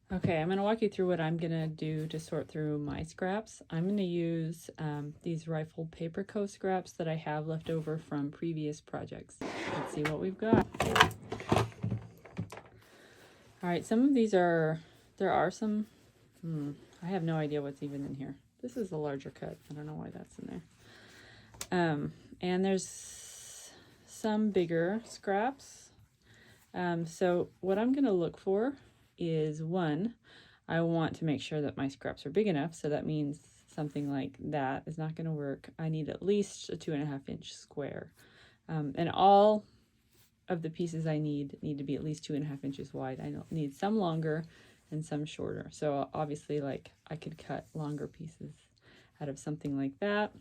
Okay, I'm going to walk you through what I'm going to do to sort through my scraps. I'm going to use these rifled paper co scraps that I have left over from previous projects. Let's see what we've got. All right, some of these there are some, I have no idea what's even in here. This is a larger cut. I don't know why that's in there. And there's some bigger scraps. So what I'm going to look for is, one, I want to make sure that my scraps are big enough. So that means something like that is not going to work. I need at least a 2.5 inch square. And all of the pieces I need to be at least 2.5 inches wide. I don't need some longer and some shorter. So obviously, like, I could cut longer pieces out of something like that.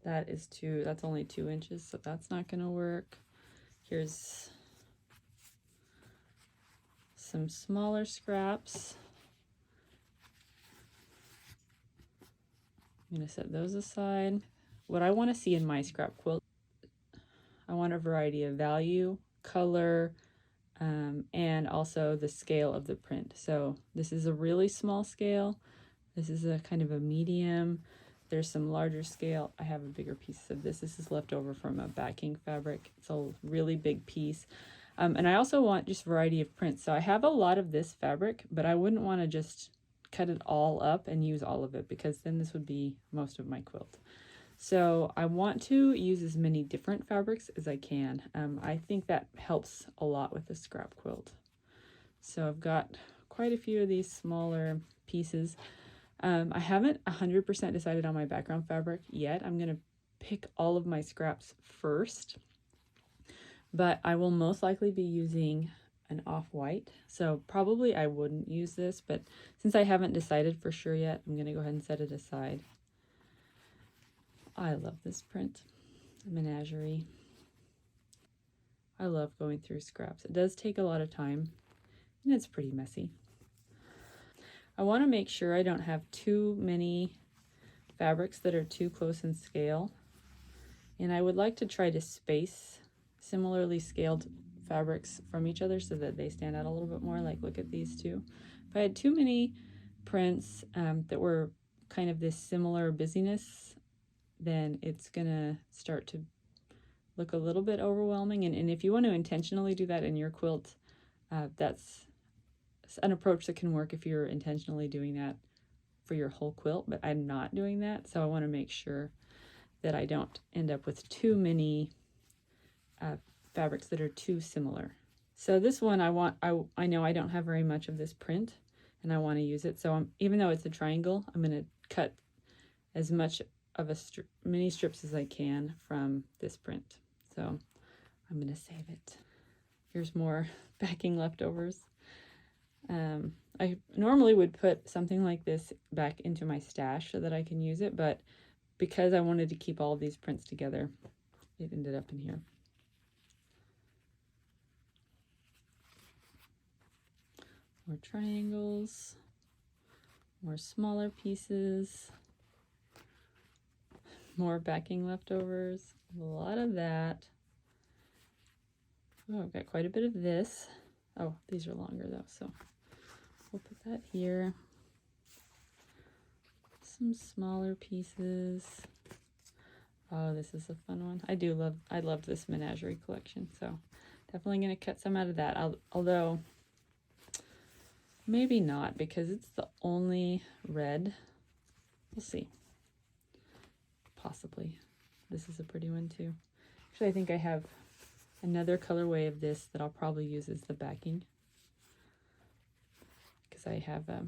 That's only 2 inches, so that's not going to work. Here's some smaller scraps. I'm going to set those aside. What I want to see in my scrap quilt, I want a variety of value, color, and also the scale of the print. So this is a really small scale. This is a kind of a medium. There's some larger scale. I have a bigger piece of this. This is left over from a backing fabric. It's a really big piece. And I also want just variety of prints. So I have a lot of this fabric, but I wouldn't want to just cut it all up and use all of it, because then this would be most of my quilt. So I want to use as many different fabrics as I can. I think that helps a lot with the scrap quilt. So I've got quite a few of these smaller pieces. I haven't 100% decided on my background fabric yet. I'm going to pick all of my scraps first, but I will most likely be using an off-white. So probably I wouldn't use this, but since I haven't decided for sure yet, I'm going to go ahead and set it aside. I love this print, Menagerie. I love going through scraps. It does take a lot of time, and it's pretty messy. I want to make sure I don't have too many fabrics that are too close in scale, and I would like to try to space similarly scaled fabrics from each other so that they stand out a little bit more. Like, look at these two. If I had too many prints that were kind of this similar busyness, then it's gonna start to look a little bit overwhelming. And if you want to intentionally do that in your quilt, that's an approach that can work if you're intentionally doing that for your whole quilt, but I'm not doing that. So I want to make sure that I don't end up with too many fabrics that are too similar. So this one, I know I don't have very much of this print and I want to use it. So even though it's a triangle, I'm going to cut as much of many strips as I can from this print. So I'm going to save it. Here's more backing leftovers. I normally would put something like this back into my stash so that I can use it, but because I wanted to keep all of these prints together, it ended up in here. More triangles, more smaller pieces, more backing leftovers, a lot of that. Oh, I've got quite a bit of this. Oh, these are longer though, so we'll put that here. Some smaller pieces. Oh, this is a fun one. I love this Menagerie collection, so definitely going to cut some out of that. Although maybe not, because it's the only red. We'll see. Possibly. This is a pretty one too. Actually, I think I have another colorway of this that I'll probably use as the backing, because I have a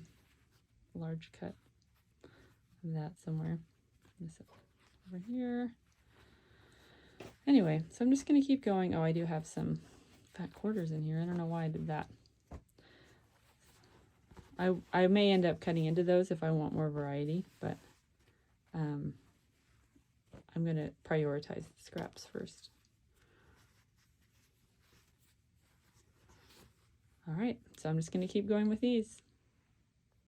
large cut of that somewhere. This over here. Anyway, so I'm just going to keep going. Oh, I do have some fat quarters in here. I don't know why I did that. I may end up cutting into those if I want more variety, but I'm going to prioritize the scraps first. All right, so I'm just going to keep going with these.